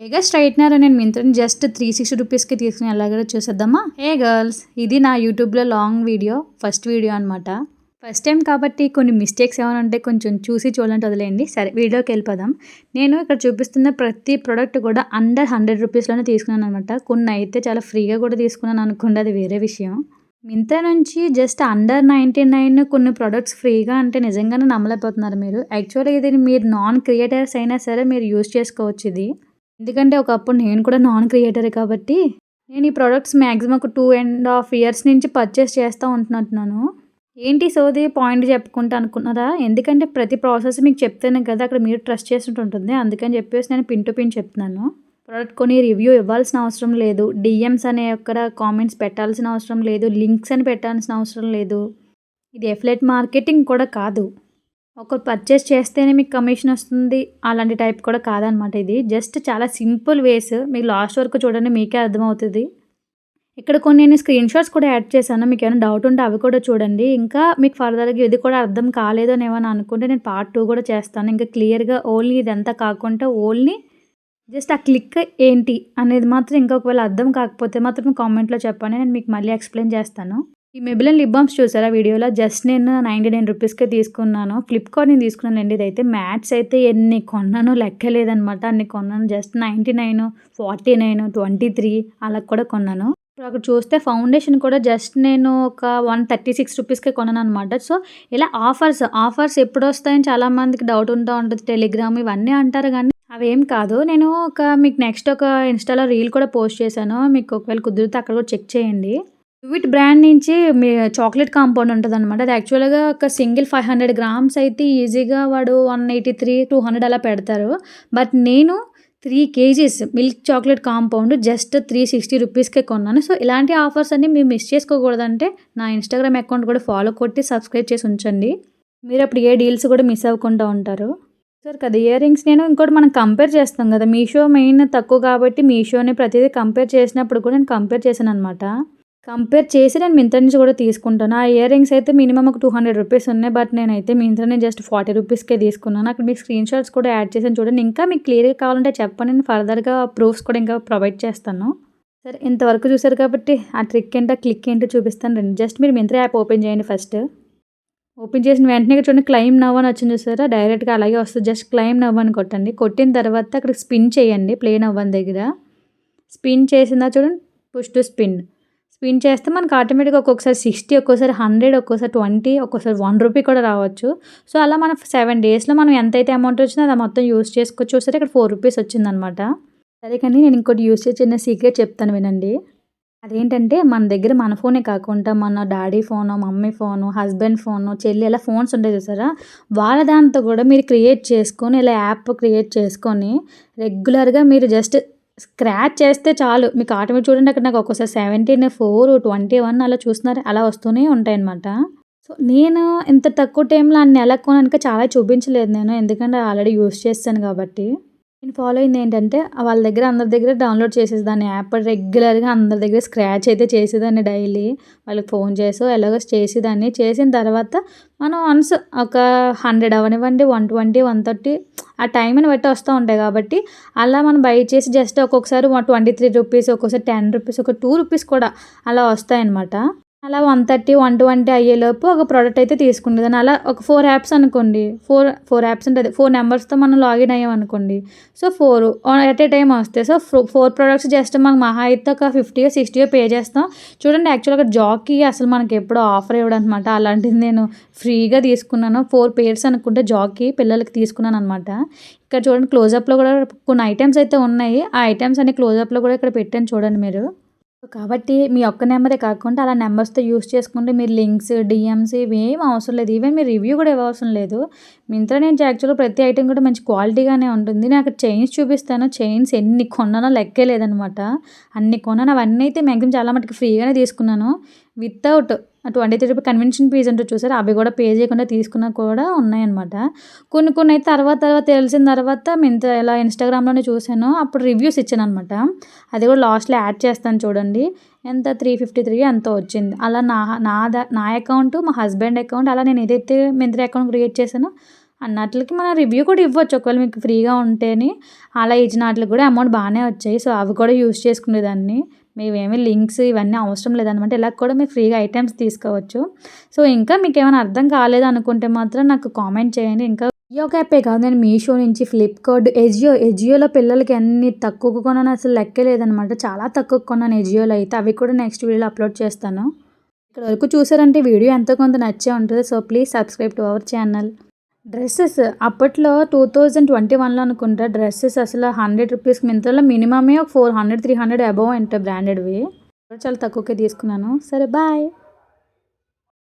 హేగా straightener నేను మింత్రాని just 360 రూపీస్‌కి తీసుకుని ఎలాగో చూసేద్దామా? Hey girls! ఇది నా యూట్యూబ్‌లో లాంగ్ వీడియో. ఫస్ట్ వీడియో అనమాట. ఫస్ట్ టైం కాబట్టి కొన్ని మిస్టేక్స్ ఏమైనా ఉంటే కొంచెం చూసి చూడనట్టు వదిలేయండి. సరే వీడియోకెళ్ళిపోదాం. నేను ఇక్కడ చూపిస్తున్న ప్రతి ప్రొడక్ట్ కూడా అండర్ 100 రూపీస్‌లోనే తీసుకున్నాననమాట. కొన్ని అయితే చాలా ఫ్రీగా కూడా తీసుకున్నాను అనుకోండి, అది వేరే విషయం. మింత్రా నుంచి జస్ట్ అండర్ 99 కొన్ని ప్రొడక్ట్స్ ఫ్రీగా అంటే నిజంగానే నమ్మలేకపోతున్నారు మీరు. యాక్చువల్‌గా ఇది మీరు నాన్ క్రియేటర్స్ అయినా సరే మీరు యూజ్ చేసుకోవచ్చు ఇది. ఎందుకంటే ఒకప్పుడు నేను కూడా నాన్ క్రియేటరే కాబట్టి, నేను ఈ ప్రొడక్ట్స్ మాక్సిమం ఒక 2.5 ఇయర్స్ నుంచి పర్చేస్ చేస్తా ఉంటున్నాను. ఏంటి సోది పాయింట్ చెప్పుకుంటా అనుకున్నారా? ఎందుకంటే ప్రతి ప్రాసెస్ మీకు చెప్తేనే కదా అక్కడ మీరు ట్రస్ట్ చేసినట్టు ఉంటుంది. అందుకని చెప్పేసి నేను పిన్ టు పిన్ చెప్తున్నాను. ప్రొడక్ట్ కొని రివ్యూ ఇవ్వాల్సిన అవసరం లేదు. డీఎమ్స్ అనే అక్కడ కామెంట్స్ పెట్టాల్సిన అవసరం లేదు. లింక్స్ అని పెట్టాల్సిన అవసరం లేదు. ఇది ఎఫిలియేట్ మార్కెటింగ్ కూడా కాదు. ఒకరు పర్చేస్ చేస్తేనే మీకు కమిషన్ వస్తుంది అలాంటి టైప్ కూడా కాదనమాట ఇది. జస్ట్ చాలా సింపుల్ వేస్. మీరు లాస్ట్ వరకు చూడండి, మీకే అర్థమవుతది. ఇక్కడ కొన్ని నేను స్క్రీన్ షాట్స్ కూడా యాడ్ చేశాను. మీకేమైనా డౌట్ ఉంటే అవి కూడా చూడండి. ఇంకా మీకు ఫర్దర్‌గా ఇది కూడా అర్థం కాలేదు అని ఏమైనా అనుకుంటే నేను పార్ట్ 2 కూడా చేస్తాను. ఇంకా క్లియర్‌గా ఓన్లీ ఇదంతా కాకుండా ఓన్లీ జస్ట్ ఆ క్లిక్ ఏంటి అనేది మాత్రం ఇంకా ఒకవేళ అర్థం కాకపోతే మాత్రం కామెంట్‌లో చెప్పండి. నేను మీకు మళ్ళీ ఎక్స్‌ప్లెయిన్ చేస్తాను. ఈ మెబిలిన్ లిప్ బామ్స్ చూసారా వీడియోలో? జస్ట్ నేను 99 రూపీస్‌కే తీసుకున్నాను. ఫ్లిప్‌కార్ట్ నుంచి తీసుకున్నానండి ఇదైతే. మ్యాట్స్ అయితే ఎన్ని కొన్నానో లెక్క లేదనమాట. అన్ని కొన్నాను. జస్ట్ 99, 49, 23 అలా కూడా కొన్నాను. ఇప్పుడు అక్కడ చూస్తే ఫౌండేషన్ కూడా జస్ట్ నేను ఒక 136 రూపీస్‌కే కొన్నాననమాట. సో, ఇలా ఆఫర్స్ ఎప్పుడొస్తాయని చాలామందికి డౌట్ ఉంటూ ఉంటది. టెలిగ్రామ్ ఇవన్నీ అంటారు గానీ అవేం కాదు. నేను మీకు నెక్స్ట్ ఒక ఇన్‌స్టాలో రీల్ కూడా పోస్ట్ చేశాను. మీకు ఒకవేళ కుదిరితే అక్కడ కూడా చెక్ చేయండి. డ్యూయిట్ బ్రాండ్ నుంచి చాక్లేట్ కాంపౌండ్ ఉంటదనమాట. అది యాక్చువల్‌గా ఒక సింగిల్ 500 గ్రామ్స్ అయితే ఈజీగా వాడు 183, 200 అలా పెడతారు. బట్ నేను 3 kgs milk chocolate compound just 360 రూపీస్‌కే కొన్నాను. సో, ఇలాంటి ఆఫర్స్ అన్నీ మీరు మిస్ చేసుకోకూడదంటే నా ఇన్‌స్టాగ్రామ్ అకౌంట్ కూడా ఫాలో కొట్టి సబ్స్క్రైబ్ చేసి ఉంచండి. మీరప్పుడు ఏ డీల్స్ కూడా మిస్ అవ్వకుండా ఉంటారు. చూసారు కదా ఇయర్ రింగ్స్. నేను ఇంకోటి మనం కంపేర్ చేస్తాం కదా! మీషో మెయిన్ తక్కువ కాబట్టి మీషోని ప్రతిదీ కంపేర్ చేసినప్పుడు కూడా నేను కంపేర్ చేశాననమాట. కంపేర్ చేసి నేను మింత్రా నుంచి కూడా తీసుకుంటాను. ఆ ఇయర్ రింగ్స్ అయితే మినిమమ్ ఒక 200 రూపీస్ ఉన్నాయి. బట్ నేనైతే మింత్రానే జస్ట్ 40 రూపీస్‌కే తీసుకున్నాను. అక్కడ మీకు స్క్రీన్ షాట్స్ కూడా యాడ్ చేశాను చూడండి. ఇంకా మీకు క్లియర్‌గా కావాలంటే చెప్పండి. నేను ఫర్దర్‌గా ప్రూఫ్స్ కూడా ఇంకా ప్రొవైడ్ చేస్తాను. సరే ఇంతవరకు చూసారు కాబట్టి ఆ ట్రిక్ ఏంటో, క్లిక్ ఏంటో చూపిస్తాను రండి. జస్ట్ మీరు మింత్రా యాప్ ఓపెన్ చేయండి ఫస్ట్. ఓపెన్ చేసిన వెంటనే ఇక్కడ చూడండి క్లెయిమ్ నౌ అని వచ్చింది చూసారా? డైరెక్ట్‌గా అలాగే వస్తది. జస్ట్ క్లెయిమ్ నౌ అని కొట్టండి. కొట్టిన తర్వాత అక్కడ స్పిన్ చేయండి ప్లే నౌ అని దగ్గర. స్పిన్ చేసిందా చూడండి, పుష్ టు స్పిన్. స్పిన్ చేస్తే మనకు ఆటోమేటిక్‌గా ఒక్కొక్కసారి 60, ఒక్కోసారి 100, ఒక్కోసారి 20, ఒక్కోసారి 1 రూపీ కూడా రావచ్చు. సో, అలా మనం 7 డేస్‌లో మనం ఎంతైతే అమౌంట్ వచ్చిందో అది మొత్తం యూజ్ చేసుకోవచ్చు. చూసారా ఇక్కడ 4 రూపీస్ వచ్చిందనమాట. సరే కానీ నేను ఇంకోటి యూజ్ చేసే చిన్న సీక్రెట్ చెప్తాను వినండి. అదేంటంటే మన దగ్గర మన ఫోనే కాకుండా మన daddy phone, mummy phone, husband phone, చెల్లి ఇలా ఫోన్స్ ఉంటాయి చూసారా? వాళ్ళ దాంతో కూడా మీరు క్రియేట్ చేసుకొని ఇలా యాప్ క్రియేట్ చేసుకొని రెగ్యులర్‌గా మీరు జస్ట్ స్క్రాచ్ చేస్తే చాలు. మీకు ఆటోమేటిక్ చూడండి అక్కడ నాకు ఒక్కోసారి 17, 4, 21 అలా చూస్తున్నారా? అలా వస్తూనే ఉంటాయన్నమాట. సో, నేను ఇంత తక్కువ టైంలో అన్ని ఎలా కొన్నానో చాలా చూపించలేదు నేను. ఎందుకంటే ఆల్రెడీ యూజ్ చేశాను కాబట్టి. నేను ఫాలో అయిందేంటంటే, వాళ్ళ దగ్గర అందరి దగ్గర డౌన్‌లోడ్ చేసేసేదాన్ని యాప్. రెగ్యులర్‌గా అందరి దగ్గర స్క్రాచ్ అయితే చేసేదాన్ని డైలీ. వాళ్ళకి ఫోన్ చేసో ఎలాగో చేసేదాన్ని. చేసిన తర్వాత మనం వన్స్ ఒక 100 అవ్వనివ్వండి, 120, 130 ఆ టైంని బట్టి వస్తూ ఉంటాయి కాబట్టి, అలా మనం బై చేసి జస్ట్ ఒక్కొక్కసారి 23 రూపీస్, ఒక్కోసారి 10 రూపీస్, ఒక 2 రూపీస్ కూడా అలా వస్తాయన్నమాట. అలా 130, 120 అయ్యేలోపు ఒక ప్రోడక్ట్ అయితే తీసుకునేదాన్ని. అలా ఒక 4 యాప్స్ అనుకోండి. 4 యాప్స్ అంటే అదే 4 నంబర్స్‌తో మనం లాగిన్ అయ్యామనుకోండి. సో, 4 ఎట్ ఏ టైమ్ వస్తాయి. సో, 4 ప్రొడక్ట్స్ జస్ట్ మాకు మహా అయితే ఒక 50, 60 పే చేస్తాం. చూడండి యాక్చువల్‌గా జాకీ అసలు మనకి ఎప్పుడో ఆఫర్ ఇవ్వడనమాట. అలాంటిది నేను ఫ్రీగా తీసుకున్నాను. 4 పెయిర్స్ అనుకుంటే జాకీ పిల్లలకి తీసుకున్నాననమాట. ఇక్కడ చూడండి క్లోజప్‌లో కూడా కొన్ని ఐటెమ్స్ అయితే ఉన్నాయి. ఆ ఐటెమ్స్ అన్ని క్లోజప్‌లో కూడా ఇక్కడ పెట్టాను చూడండి మీరు. కాబట్టి మీ ఒక్క నెంబరే కాకుండా అలా నెంబర్స్‌తో యూజ్ చేసుకుంటే మీరు లింక్స్, డీఎమ్స్ ఇవేం అవసరం లేదు. ఈవెన్ మీరు రివ్యూ కూడా ఇవ్వవసరం లేదు. మింత్రా నుంచి యాక్చువల్‌గా ప్రతి ఐటెమ్ కూడా మంచి క్వాలిటీగానే ఉంటుంది. నేను అక్కడ చైన్స్ చూపిస్తాను. చైన్స్ ఎన్ని కొన్నానో లెక్కే లేదనమాట. అన్ని కొన్నాను. అవన్నీ అయితే మాక్సిమం చాలా మటుకు ఫ్రీగానే తీసుకున్నాను. వితౌట్ 23 రూపీ కన్వెన్షన్ ఫీజ్ ఉంటది చూసారా? అవి కూడా పే చేయకుండా తీసుకున్నవి కూడా ఉన్నాయన్నమాట. కొన్ని అయితే తర్వాత తెలిసిన తర్వాత మింత్రా ఇలా ఇన్‌స్టాగ్రామ్‌లోనే చూసాను. అప్పుడు రివ్యూస్ ఇచ్చాననమాట. అది కూడా లాస్ట్‌లో యాడ్ చేస్తాను చూడండి. ఎంత 353 ఎంతో వచ్చింది. అలా నా అకౌంట్, మా హస్బెండ్ అకౌంట్ అలా నేను ఏదైతే మింత్రా అకౌంట్ క్రియేట్ చేశానో అన్నట్లకి మనం రివ్యూ కూడా ఇవ్వచ్చు ఒకవేళ మీకు ఫ్రీగా ఉంటేనే. అలా ఇచ్చిన వాటికి కూడా అమౌంట్ బాగానే వచ్చాయి. సో అవి కూడా యూజ్ చేసుకునేదాన్ని. మేమేమి లింక్స్ ఇవన్నీ అవసరం లేదనమాట. ఇలా కూడా మీరు ఫ్రీగా ఐటమ్స్ తీసుకోవచ్చు. సో ఇంకా మీకేమైనా అర్థం కాలేదు అనుకుంటే మాత్రం నాకు కామెంట్ చేయండి. ఇంకా జియో యాపే కాదు, నేను మీషో నుంచి, ఫ్లిప్కార్ట్, ఎజియోలో పిల్లలకి ఎన్ని తక్కువకు కొన్నాను అసలు లెక్కే లేదనమాట. చాలా తక్కువకు కొన్నాను ఎజియోలో అయితే. అవి కూడా నెక్స్ట్ వీడియోలో అప్లోడ్ చేస్తాను. ఇక్కడ వరకు చూసారంటే వీడియో ఎంతో కొంత నచ్చే ఉంటుంది. So please subscribe to our channel. Dresses అప్పట్లో 2021లో అనుకుంటా డ్రెస్సెస్ అసలు 100 రూపీస్కి మింత్రాలో మినిమమే ఒక 400, 300 అబవ్ ఉంటాయి బ్రాండెడ్వి. చాలా తక్కువకే తీసుకున్నాను. సరే బాయ్.